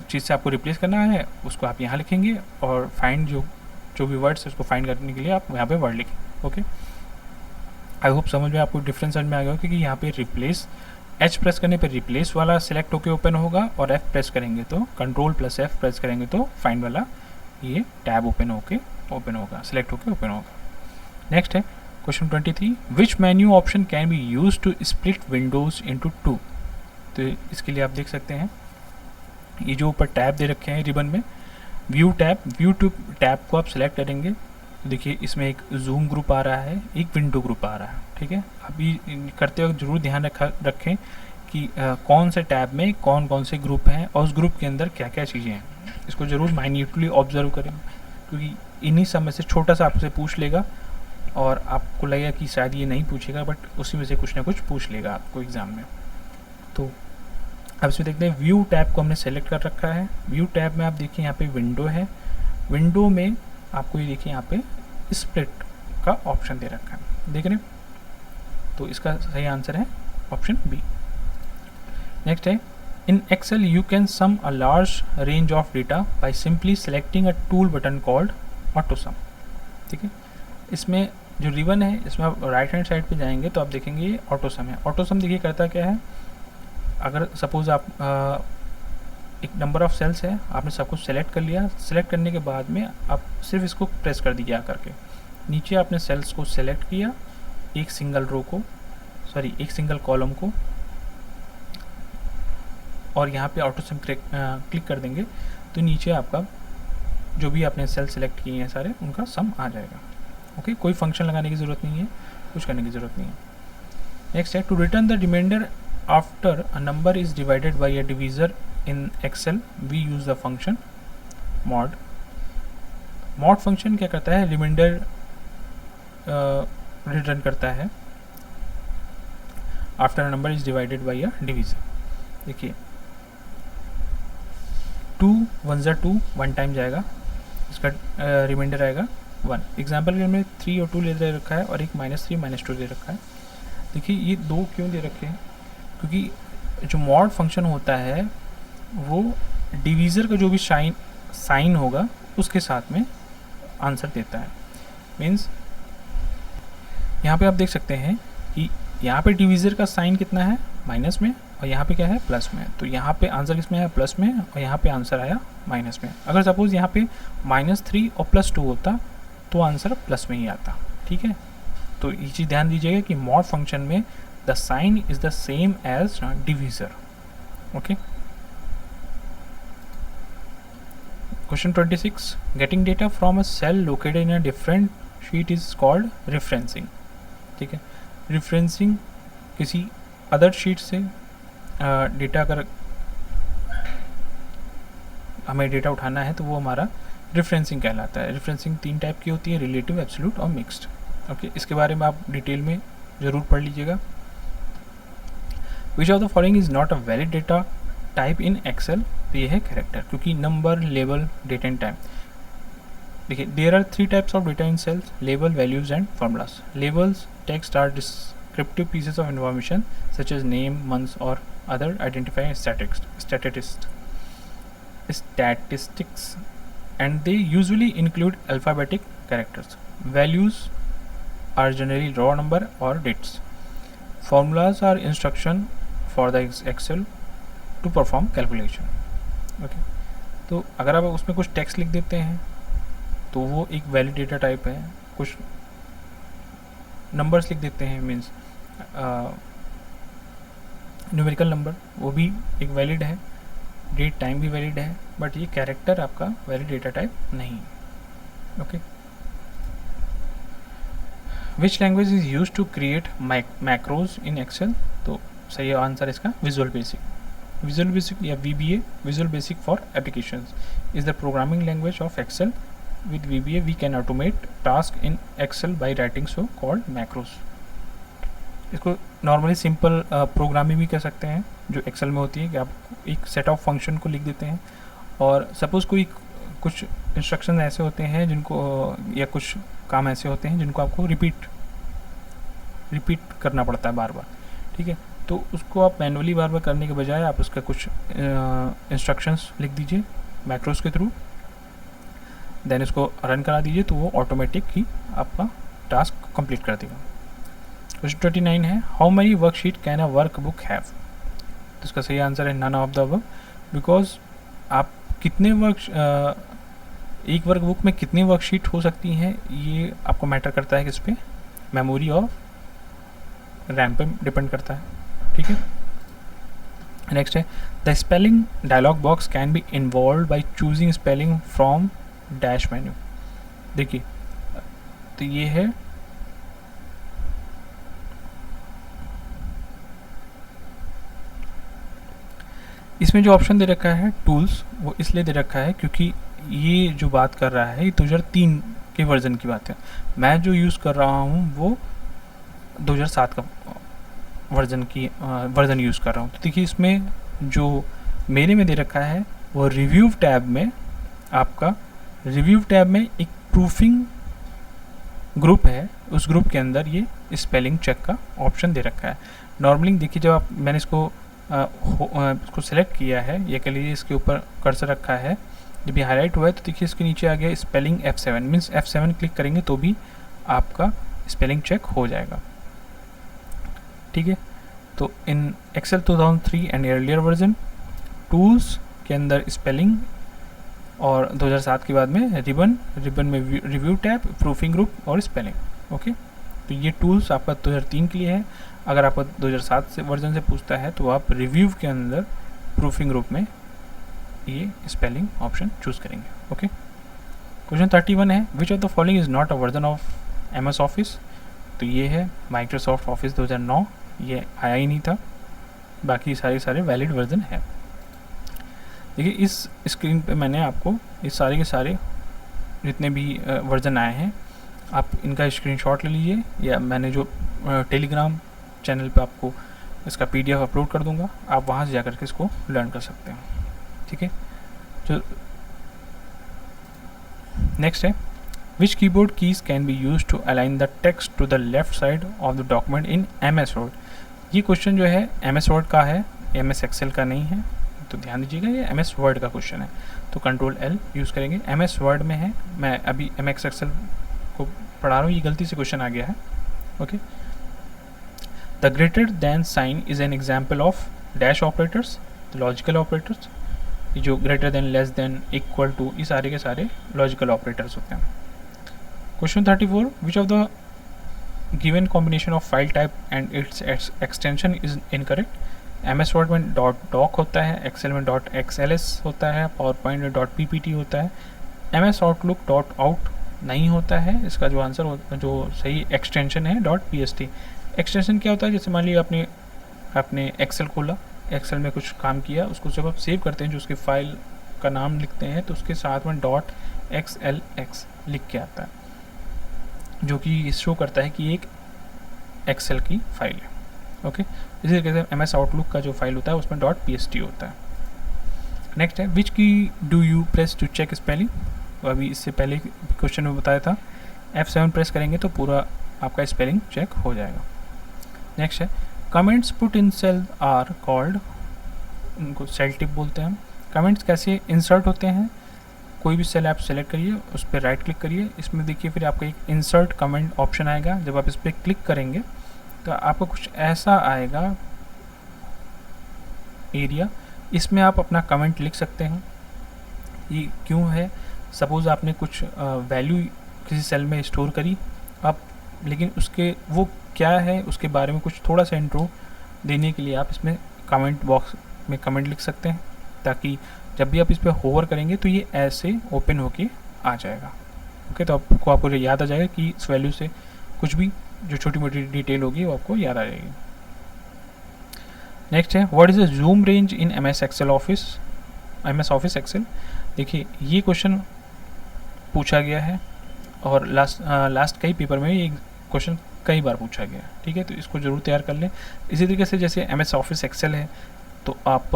चीज़ से आपको रिप्लेस करना है उसको आप यहाँ लिखेंगे, और फाइंड जो भी वर्ड्स है उसको फाइंड करने के लिए आप यहाँ पे वर्ड लिखेंगे। ओके, आई होप समझ में आपको डिफरेंस समझ में आ गया, क्योंकि यहाँ पे रिप्लेस एच प्रेस करने पे रिप्लेस वाला सिलेक्ट होकर ओपन होगा, और एफ प्रेस करेंगे तो कंट्रोल प्लस एफ प्रेस करेंगे तो फाइंड वाला ये टैब ओपन होगा, सिलेक्ट होकर ओपन होगा। नेक्स्ट है question 23, which menu option can be use to split windows into two? तो इसके लिए आप देख सकते हैं ये जो ऊपर टैब दे रखे हैं रिबन में, व्यू टू टैब को आप सेलेक्ट करेंगे। देखिए इसमें एक जूम ग्रुप आ रहा है, एक विंडो ग्रुप आ रहा है, ठीक है। अभी करते वक्त जरूर ध्यान रखें कि कौन से टैब में कौन कौन से ग्रुप हैं और उस ग्रुप के अंदर क्या क्या चीज़ें हैं, इसको ज़रूर माइन्यूटली ऑब्जर्व करें, क्योंकि इन्हीं सब में से छोटा सा आपसे पूछ लेगा और आपको लगेगा कि शायद ये नहीं पूछेगा, बट उसी में से कुछ ना कुछ पूछ लेगा आपको एग्ज़ाम में। तो अब इसमें देखते हैं व्यू टैब को हमने सेलेक्ट कर रखा है। व्यू टैब में आप देखिए यहाँ पे विंडो है, विंडो में आपको ये देखिए यहाँ पे स्प्लिट का ऑप्शन दे रखा है, देख रहे हैं? तो इसका सही आंसर है ऑप्शन बी। नेक्स्ट है, in Excel you can sum a large range of data by simply selecting a tool button called autosum. ठीक है, इसमें जो रिबन है इसमें आप राइट हैंड साइड पे जाएंगे तो आप देखेंगे ये ऑटो सम है। ऑटो सम देखिए करता क्या है, अगर सपोज आप एक नंबर ऑफ सेल्स है, आपने सब कुछ सेलेक्ट कर लिया, सेलेक्ट करने के बाद में आप सिर्फ इसको प्रेस कर दीजिए आकर के, नीचे आपने सेल्स को सेलेक्ट किया, एक सिंगल रो को, सॉरी एक सिंगल कॉलम को, और यहाँ पे ऑटो सम क्लिक कर देंगे तो नीचे आपका जो भी आपने सेल सेलेक्ट किए हैं सारे उनका सम आ जाएगा। ओके, कोई फंक्शन लगाने की ज़रूरत नहीं है, कुछ करने की ज़रूरत नहीं है। नेक्स्ट है, to return the remainder after a number is divided by a divisor in Excel we use the function mod. Mod function क्या करता है, रिमाइंडर रिटर्न करता है after a number is divided by a divisor. देखिए 2 1 2 1 टाइम जाएगा, इसका रिमाइंडर आएगा 1। एग्जाम्पल के में 3 और 2 ले रखा है और एक -3 -2 दे रखा है। देखिए ये 2 क्यों दे रखे हैं, क्योंकि जो मॉड फंक्शन होता है वो डिवीज़र का जो भी साइन होगा उसके साथ में आंसर देता है। मीन्स यहाँ पे आप देख सकते हैं कि यहाँ पे डिवीज़र का साइन कितना है, माइनस में, और यहाँ पे क्या है, प्लस में। तो यहाँ पे आंसर किस में है, प्लस में, और यहाँ पे आंसर आया माइनस में। अगर सपोज़ यहाँ पे -3 और +2 होता तो आंसर प्लस में ही आता। ठीक है, तो ये चीज़ ध्यान दीजिएगा कि मॉड फंक्शन में the sign is the same as divisor. Okay, question 26, getting data from a cell located in a different sheet is called referencing. ठीक है, रेफरेंसिंग किसी अदर शीट से डेटा अगर हमें डेटा उठाना है तो वो हमारा रेफरेंसिंग कहलाता है। रेफरेंसिंग 3 टाइप की होती है, रिलेटिव, एब्सोल्यूट और मिक्स्ड। ओके, इसके बारे में आप डिटेल में ज़रूर पढ़ लीजिएगा। Which of the following is not a valid data type in Excel? तो ये है कैरेक्टर, क्योंकि number, label, date and time. देखिए there are 3 types of data in cells, label, values and formulas. Labels text are descriptive pieces of information such as name, months or other identifying statistics, and they usually include alphabetic characters. Values are generally raw number or dates. Formulas are instruction for the Excel to perform calculation. Okay, तो अगर आप उसमें कुछ टेक्स्ट लिख देते हैं तो वो एक वैलिड डेटा टाइप है, कुछ नंबर्स लिख देते हैं, मीन्स न्यूमेरिकल नंबर, वो भी एक वैलिड है, डेट टाइम भी वैलिड है, बट ये कैरेक्टर आपका वैलिड डेटा टाइप नहीं है। Okay, which language is use to create macros in Excel? तो सही आंसर इसका विजुअल बेसिक। विजुअल बेसिक या VBA, visual basic for applications, is the programming language of Excel. With VBA we can automate task in Excel by writing so called macros. इसको नॉर्मली सिंपल प्रोग्रामिंग भी कह सकते हैं, जो एक्सेल में होती है कि आप एक सेट ऑफ फंक्शन को लिख देते हैं, और सपोज़ कोई कुछ इंस्ट्रक्शन ऐसे होते हैं जिनको या कुछ काम ऐसे होते हैं जिनको आपको रिपीट करना पड़ता है बार बार, ठीक है। तो उसको आप मैनुअली बार बार करने के बजाय आप उसका कुछ इंस्ट्रक्शंस लिख दीजिए मैक्रोस के थ्रू, देन इसको रन करा दीजिए, तो वो ऑटोमेटिक ही आपका टास्क कंप्लीट कर देगा। क्वेश्चन 29 है, how many worksheet can a workbook have? तो इसका सही आंसर है none of the above, because आप कितने एक वर्क बुक में कितनी वर्कशीट हो सकती हैं ये आपको मैटर करता है किस पे, मेमोरी और रैम पे डिपेंड करता है, ठीक है। नेक्स्ट है, the spelling dialog box can be involve by choosing spelling from dash menu. देखिए, तो ये है इसमें जो ऑप्शन दे रखा है टूल्स, वो इसलिए दे रखा है क्योंकि ये जो बात कर रहा है ये 2003 के वर्जन की बात है। मैं जो यूज़ कर रहा हूँ वो 2007 का वर्जन यूज़ कर रहा हूँ। तो देखिए, इसमें जो मेरे में दे रखा है वो रिव्यू टैब में, आपका रिव्यू टैब में एक प्रूफिंग ग्रुप है, उस ग्रुप के अंदर ये स्पेलिंग चेक का ऑप्शन दे रखा है। नॉर्मली देखिए, जब मैंने इसको सेलेक्ट किया है, ये के लिए इसके ऊपर कर्सर रखा है, जब ये हाईलाइट हुआ है तो देखिए इसके नीचे आ गया spelling F7, means F7 click करेंगे तो भी आपका स्पेलिंग चेक हो जाएगा, ठीक है। तो in Excel 2003 and earlier version, tools के अंदर स्पेलिंग, और 2007 के बाद में रिबन में रिव्यू टैब, प्रूफिंग ग्रुप और स्पेलिंग। ओके, तो ये टूल्स आपका 2003 के लिए है। अगर आपको 2007 से वर्जन से पूछता है तो आप रिव्यू के अंदर प्रूफिंग ग्रुप में ये स्पेलिंग ऑप्शन चूज़ करेंगे। ओके, क्वेश्चन 31 है, which of the following is not a version of MS office? तो ये है माइक्रोसॉफ्ट ऑफिस 2009, ये आया ही नहीं था, बाकी सारे वैलिड वर्जन है। देखिए, इस स्क्रीन पे मैंने आपको ये सारे के सारे जितने भी वर्जन आए हैं, आप इनका स्क्रीनशॉट ले लीजिए, या मैंने जो टेलीग्राम चैनल पे आपको इसका PDF अपलोड कर दूंगा, आप वहाँ से जाकर के इसको लर्न कर सकते हैं, ठीक है। जो नेक्स्ट है, which keyboard keys can be use to align the text to the left side of the document in MS Word? ये क्वेश्चन जो है MS वर्ड का है, MS एक्सेल का नहीं है, तो ध्यान दीजिएगा, ये MS वर्ड का क्वेश्चन है, तो Ctrl+L यूज़ करेंगे। MS वर्ड में है, मैं अभी MS एक्सेल को पढ़ा रहा हूँ, ये गलती से क्वेश्चन आ गया है। Okay, the greater than sign is an example of dash operators, logical operators. ये जो greater than, less than, equal to, ये सारे के सारे लॉजिकल ऑपरेटर्स होते हैं। Question 34, which of the given combination of file type and its extension is incorrect? MS Word में .doc होता है, एक्सेल में .xls होता है, पावर पॉइंट में .ppt होता है, MS आउटलुक .out नहीं होता है। इसका जो आंसर जो सही एक्सटेंशन है .pst। एक्सटेंशन क्या होता है? जैसे मान लीजिए आपने एक्सेल खोला, एक्सेल में कुछ काम किया, उसको जब आप सेव करते हैं, जो उसकी फाइल का नाम लिखते हैं, तो उसके साथ में .xlx लिख के आता है, जो कि शो करता है कि एक एक्सेल की फाइल है। ओके, इसी तरीके से MS आउटलुक का जो फाइल होता है उसमें .pst होता है। नेक्स्ट है, which key do you press to check spelling? तो अभी इससे पहले क्वेश्चन में बताया था, F7 प्रेस करेंगे तो पूरा आपका स्पेलिंग चेक हो जाएगा। नेक्स्ट है, comments put in cell are called, उनको सेल टिप बोलते हैं। कमेंट्स कैसे इंसर्ट होते हैं? कोई भी सेल आप सेलेक्ट करिए, उस पर राइट क्लिक करिए, इसमें देखिए फिर आपका एक इंसर्ट कमेंट ऑप्शन आएगा। जब आप इस पर क्लिक करेंगे तो आपको कुछ ऐसा आएगा एरिया, इसमें आप अपना कमेंट लिख सकते हैं। ये क्यों है? सपोज़ आपने कुछ वैल्यू किसी सेल में स्टोर करी आप, लेकिन उसके वो क्या है उसके बारे में कुछ थोड़ा सा इंट्रो देने के लिए आप इसमें कमेंट बॉक्स में कमेंट लिख सकते हैं। ताकि जब भी आप इस पर होवर करेंगे तो ये ऐसे ओपन होके आ जाएगा। ओके, तो आपको याद आ जाएगा कि इस वैल्यू से कुछ भी जो छोटी मोटी डिटेल होगी वो आपको याद आ जाएगी। नेक्स्ट है what is the zoom range in MS Office Excel. देखिए ये क्वेश्चन पूछा गया है और लास्ट कई पेपर में ये क्वेश्चन कई बार पूछा गया है, ठीक है, तो इसको ज़रूर तैयार कर लें। इसी तरीके से जैसे एमएस ऑफिस एक्सेल है तो आप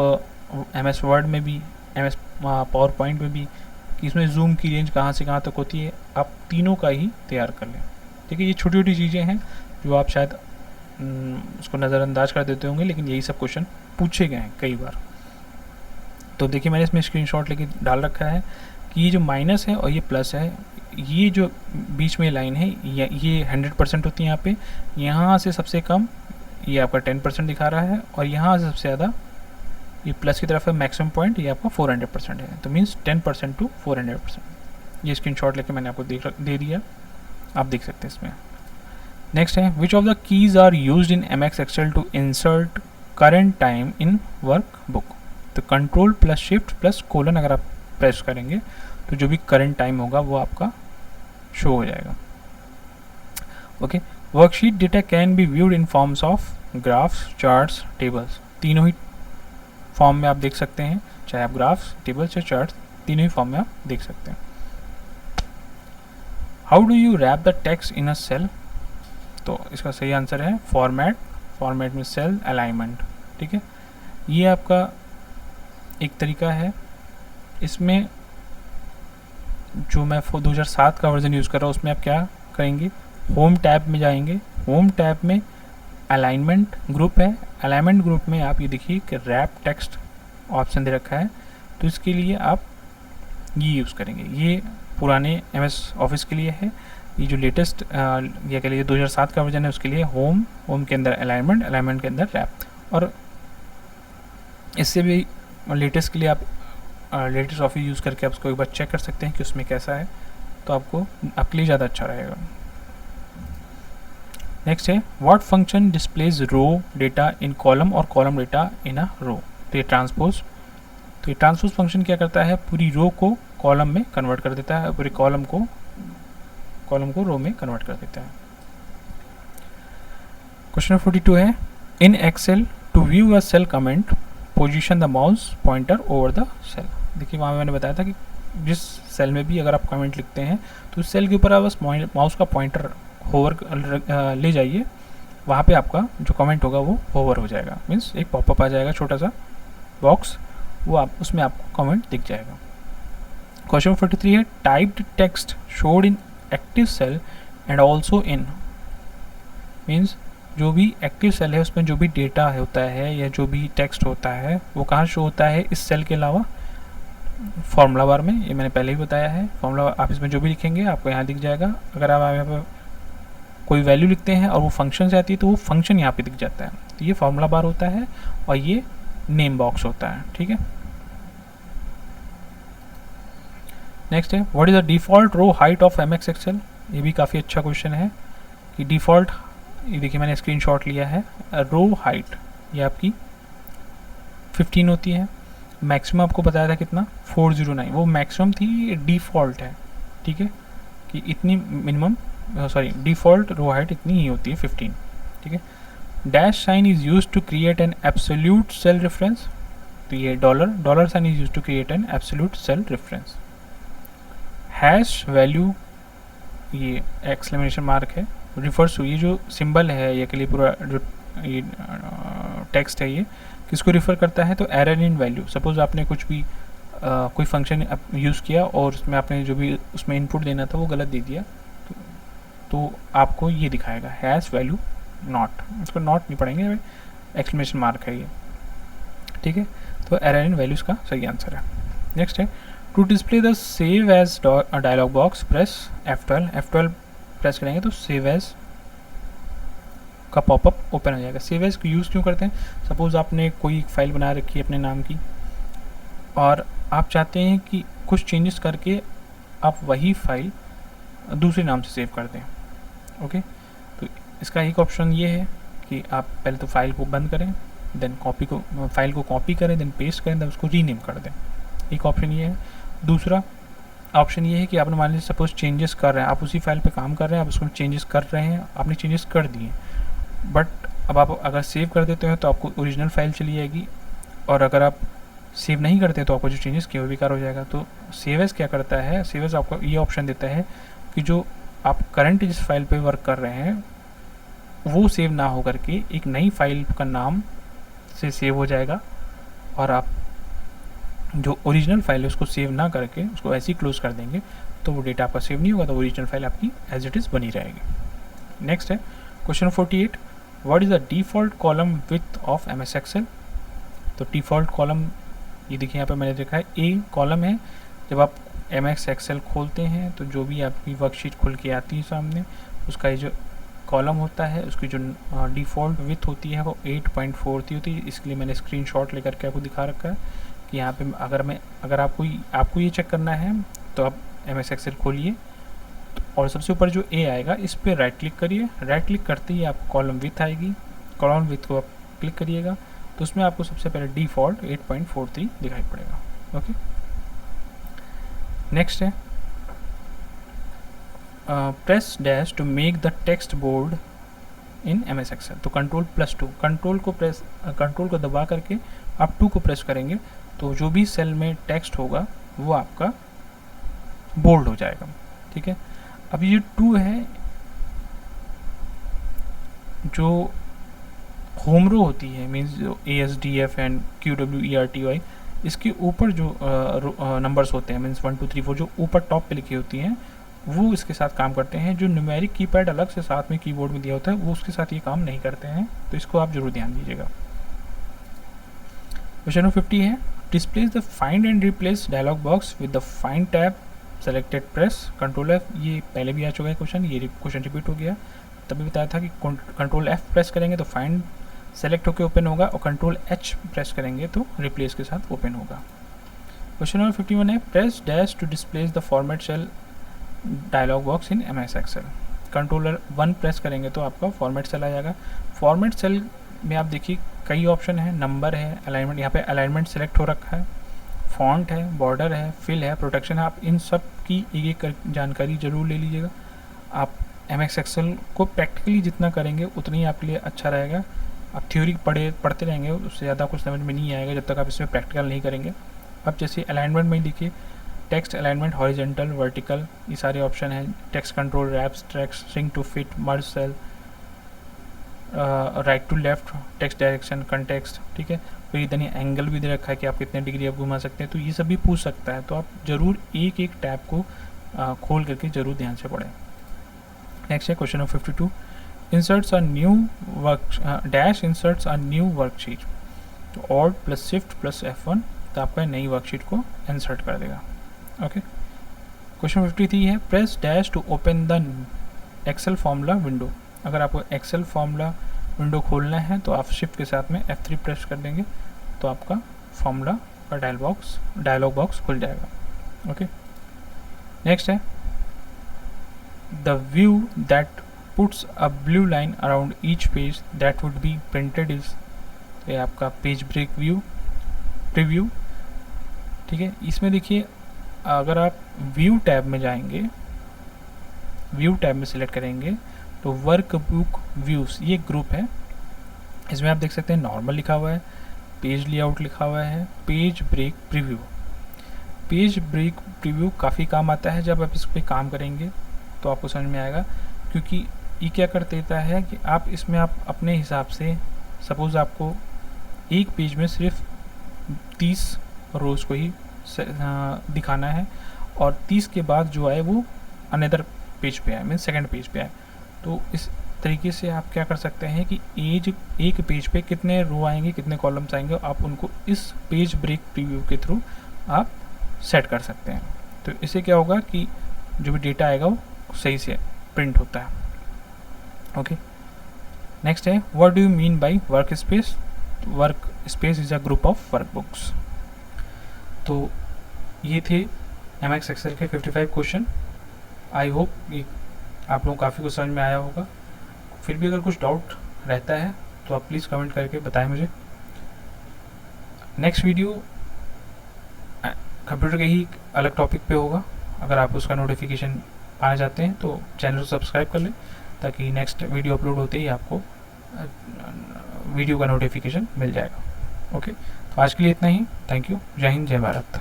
एमएस वर्ड में भी, एमएस पावर पॉइंट में भी, कि इसमें जूम की रेंज कहाँ से कहाँ तक होती है, आप तीनों का ही तैयार कर लें। ठीक है, ये छोटी छोटी चीज़ें हैं जो आप शायद उसको नज़रअंदाज कर देते होंगे, लेकिन यही सब क्वेश्चन पूछे गए हैं कई बार। तो देखिए मैंने इसमें स्क्रीनशॉट लेके डाल रखा है कि ये जो माइनस है और ये प्लस है, ये जो बीच में लाइन है ये 100% होती है। यहाँ से सबसे कम ये आपका 10% दिखा रहा है और यहाँ से सबसे ज़्यादा ये प्लस की तरफ है मैक्सिमम पॉइंट, ये आपका 400% है। तो मीन्स 10% टू 400%। ये स्क्रीनशॉट लेके मैंने आपको दे दिया, आप देख सकते हैं इसमें। नेक्स्ट है which of the keys are used in MS Excel to insert current time in work book. तो control plus shift plus colon अगर आप प्रेस करेंगे तो जो भी करंट टाइम होगा वो आपका शो हो जाएगा। Okay, worksheet data can be viewed in forms of graphs, charts, tables. तीनों ही फॉर्म में आप देख सकते हैं, चाहे आप ग्राफ्स, टेबल्स या चार्ट्स, तीनों ही फॉर्म में आप देख सकते हैं। How do you wrap the text in a cell. तो इसका सही आंसर है फॉर्मेट में सेल अलाइनमेंट। ठीक है, ये आपका एक तरीका है। इसमें जो मैं 2007 का वर्जन यूज़ कर रहा हूँ उसमें आप क्या करेंगे, होम टैब में जाएंगे, होम टैब में अलाइनमेंट ग्रुप है, अलाइनमेंट ग्रुप में आप ये देखिए कि रैप टेक्स्ट ऑप्शन दे रखा है, तो इसके लिए आप ये यूज़ करेंगे। ये पुराने एमएस ऑफिस के लिए है, ये जो लेटेस्ट ये कह लीजिए 2007 का वर्जन है उसके लिए होम के अंदर अलाइनमेंट के अंदर रैप। और इससे भी लेटेस्ट के लिए आप लेटेस्ट ऑफिस यूज़ करके आप उसको एक बार चेक कर सकते हैं कि उसमें कैसा है, तो आपके लिए ज़्यादा अच्छा रहेगा। नेक्स्ट है what function displays row data in column और column data in a row. तो ये ट्रांसपोज फंक्शन क्या करता है, पूरी रो को कॉलम में कन्वर्ट कर देता है, पूरी कॉलम को रो में कन्वर्ट कर देता है। क्वेश्चन 42 है in Excel to view a cell comment position the mouse pointer over the cell. देखिए वहाँ मैंने बताया था कि जिस सेल में भी अगर आप कमेंट लिखते हैं तो उस सेल के ऊपर आप बस माउस का पॉइंटर होवर ले जाइए, वहाँ पे आपका जो कमेंट होगा वो होवर हो जाएगा। मीन्स एक पॉपअप आ जाएगा छोटा सा बॉक्स, वो उसमें आपको कमेंट दिख जाएगा। क्वेश्चन 43 है typed text showed in active cell and also in. Means जो भी एक्टिव सेल है उसमें जो भी डेटा होता है या जो भी टेक्स्ट होता है वो कहाँ शो होता है इस सेल के अलावा, फॉर्मूला बार में। ये मैंने पहले ही बताया है, फॉर्मूला आप इसमें जो भी लिखेंगे आपको यहाँ दिख जाएगा। अगर आप यहाँ पर कोई वैल्यू लिखते हैं और वो फंक्शन से आती है तो वो फंक्शन यहाँ पे दिख जाता है। तो ये फॉर्मूला बार होता है और ये नेम बॉक्स होता है। ठीक है, नेक्स्ट है what is the default row height of MS Excel. ये भी काफ़ी अच्छा क्वेश्चन है कि डिफ़ॉल्ट, ये देखिए मैंने स्क्रीनशॉट लिया है, रो हाइट ये आपकी 15 होती है। मैक्सिमम आपको बताया था कितना 409, वो मैक्सिमम थी, ये डिफ़ॉल्ट है। ठीक है, कि इतनी मिनिमम डिफ़ॉल्ट रो हाइट इतनी ही होती है 15। ठीक है, dash sign is use to create an absolute cell reference. तो ये dollar sign is use to create an absolute cell reference. Hash value ये एक्सक्लेमेशन मार्क है, रिफर्स टू, ये जो सिंबल है ये के लिए पूरा ये टेक्स्ट है, ये किसको रिफ़र करता है, तो एरर इन वैल्यू। सपोज़ आपने कुछ भी कोई फंक्शन यूज़ किया और उसमें आपने जो भी उसमें इनपुट देना था वो गलत दे दिया, तो आपको ये दिखाएगा हैश वैल्यू नॉट, इसको नॉट नहीं पढ़ेंगे, एक्सक्लेमेशन मार्क है ये। ठीक है, तो एरर इन वैल्यूज़ का सही आंसर है। नेक्स्ट है to display the save as dialog box press F12 press करेंगे तो सेव एज का पॉपअप ओपन हो जाएगा। सेव एज को यूज़ क्यों करते हैं, सपोज़ आपने कोई फाइल बना रखी है अपने नाम की और आप चाहते हैं कि कुछ चेंजेस करके आप वही फाइल दूसरे नाम से सेव कर दें। ओके, तो इसका एक ऑप्शन ये है कि आप पहले तो फाइल को बंद करें, देन कॉपी को फाइल को कॉपी करें, देन पेस्ट करें, देन उसको रीनेम कर दें। एक ऑप्शन ये है। दूसरा ऑप्शन ये है कि आपने मान लीजिए सपोज चेंजेस कर रहे हैं, आप उसी फाइल पे काम कर रहे हैं, आप उसमें चेंजेस कर रहे हैं, आपने चेंजेस कर दिए, बट अब आप अगर सेव कर देते हैं तो आपको ओरिजिनल फाइल चली जाएगी, और अगर आप सेव नहीं करते तो आपको जो चेंजेस किए वो बेकार हो जाएगा। तो सेव एज क्या करता है, सेव एज आपको ये ऑप्शन देता है कि जो आप करंट जिस फाइल पे वर्क कर रहे हैं वो सेव ना हो करके एक नई फाइल का नाम से सेव हो जाएगा, और आप जो ओरिजिनल फाइल है उसको सेव ना करके उसको ऐसे ही क्लोज कर देंगे तो वो डेटा आपका सेव नहीं होगा, तो ओरिजिनल फाइल आपकी एज इट इज़ बनी रहेगी। नेक्स्ट है question 48, what is the default column width of M S Excel. तो डिफ़ॉल्ट कॉलम ये देखिए यहाँ पे मैंने देखा है ए कॉलम है। जब आप एम एस एक्सेल खोलते हैं तो जो भी आपकी वर्कशीट खुल के आती है सामने, उसका ये जो कॉलम होता है उसकी जो डिफ़ॉल्ट विथ होती है वो 8.43 होती है। इसके लिए मैंने स्क्रीनशॉट लेकर के आपको दिखा रखा है कि यहाँ पे अगर आपको ये चेक करना है तो आप एम एस एक्सेल खोलिए और सबसे ऊपर जो ए आएगा इस पर राइट क्लिक करिए। राइट क्लिक करते ही आपको कॉलम विथ आएगी, कॉलम विथ को आप क्लिक करिएगा तो उसमें आपको सबसे पहले डिफ़ॉल्ट 8.43 दिखाई पड़ेगा। ओके, नेक्स्ट है press dash to make the text bold in M S Excel. तो कंट्रोल+2, कंट्रोल को दबा करके आप 2 को प्रेस करेंगे तो जो भी सेल में टेक्स्ट होगा वो आपका बोल्ड हो जाएगा। ठीक है, अब ये 2 है जो होम रो होती है, मीन्स जो ASDF एंड QWERTY, इसके ऊपर जो नंबर्स होते हैं मीन्स 1 2 3 4 जो ऊपर टॉप पे लिखी होती हैं वो इसके साथ काम करते हैं। जो न्यूमेरिक कीपैड अलग से साथ में कीबोर्ड में दिया होता है वो उसके साथ ये काम नहीं करते हैं, तो इसको आप जरूर ध्यान दीजिएगा। क्वेश्चन 50 है displace the find and replace dialog box with the find tab selected press control F। ये पहले भी आ चुका है क्वेश्चन, ये क्वेश्चन रिपीट हो गया। तभी बताया था कि कंट्रोल F प्रेस करेंगे तो फाइंड सेलेक्ट होकर ओपन होगा और कंट्रोल H प्रेस करेंगे तो रिप्लेस के साथ ओपन होगा। क्वेश्चन नंबर 51 है press dash to displays the format cell dialog box in M S Excel. Control 1 press करेंगे तो आपका फॉर्मेट सेल आ जाएगा। फॉर्मेट सेल में आप देखिए कई ऑप्शन है, नंबर है, अलाइनमेंट, यहाँ पे अलाइनमेंट सेलेक्ट हो रखा है, फॉन्ट है, बॉर्डर है, फिल है, प्रोटेक्शन है। आप इन सब की एक एक जानकारी जरूर ले लीजिएगा। आप एम एस एक्सेल को प्रैक्टिकली जितना करेंगे उतना ही आपके लिए अच्छा रहेगा। आप थ्योरी पढ़ते रहेंगे उससे ज़्यादा कुछ समझ में नहीं आएगा जब तक आप इसमें प्रैक्टिकल नहीं करेंगे। अब जैसे अलाइनमेंट में देखिए टेक्स्ट अलाइनमेंट, हॉरिजेंटल, वर्टिकल, ये सारे ऑप्शन हैं। Text control, wraps, text string to fit, merge cell, right to left, text direction, context. ठीक है, फिर इधर एंगल भी दे रखा है कि आप कितने डिग्री आप घुमा सकते हैं, तो ये सब भी पूछ सकता है। तो आप ज़रूर एक एक टैब को खोल करके ज़रूर ध्यान से पढ़ें। नेक्स्ट है question number 52 inserts a new work dash inserts a new worksheet. तो alt plus shift plus F1 तो आपका नई वर्कशीट को इंसर्ट कर देगा। ओके, क्वेश्चन 53 है press dash to open the Excel formula window. अगर आपको एक्सेल फॉर्मूला विंडो खोलना है तो आप शिफ्ट के साथ में F3 प्रेस कर देंगे तो आपका फॉर्मूला का डायलॉग बॉक्स खुल जाएगा। ओके, नेक्स्ट है the view that puts a blue line around each page that would be printed is. तो ये आपका पेज ब्रेक व्यू प्रीव्यू। ठीक है, इसमें देखिए अगर आप व्यू टैब में जाएंगे, व्यू टैब में सिलेक्ट करेंगे तो वर्क बुक व्यूज़ ये ग्रुप है। इसमें आप देख सकते हैं नॉर्मल लिखा हुआ है, पेज लेआउट लिखा हुआ है, page break preview. Page break preview काफ़ी काम आता है जब आप इस पर काम करेंगे तो आपको समझ में आएगा, क्योंकि ये क्या कर देता है कि आप इसमें आप अपने हिसाब से सपोज़ आपको एक पेज में सिर्फ 30 रोज़ को ही दिखाना है और 30 के बाद जो आए वो अनदर पेज पे आए, मीन्स सेकंड पेज पे आए। तो इस तरीके से आप क्या कर सकते हैं कि एक पेज पे कितने रो आएंगे, कितने कॉलम्स आएंगे, आप उनको इस पेज ब्रेक प्रीव्यू के थ्रू आप सेट कर सकते हैं। तो इससे क्या होगा कि जो भी डेटा आएगा वो सही से प्रिंट होता है। ओके, नेक्स्ट है what do you mean by work space. Work space is a group of workbooks. तो ये थे एमएस एक्सेल के 55 क्वेश्चन। आई होप कि आप लोगों को काफ़ी कुछ समझ में आया होगा। फिर भी अगर कुछ डाउट रहता है तो आप प्लीज़ कमेंट करके बताएं मुझे। नेक्स्ट वीडियो कंप्यूटर के ही अलग टॉपिक पे होगा। अगर आप उसका नोटिफिकेशन पाना चाहते हैं तो चैनल को सब्सक्राइब कर लें, ताकि नेक्स्ट वीडियो अपलोड होते ही आपको वीडियो का नोटिफिकेशन मिल जाएगा। ओके, तो आज के लिए इतना ही। Thank you. जय हिंद, जय भारत।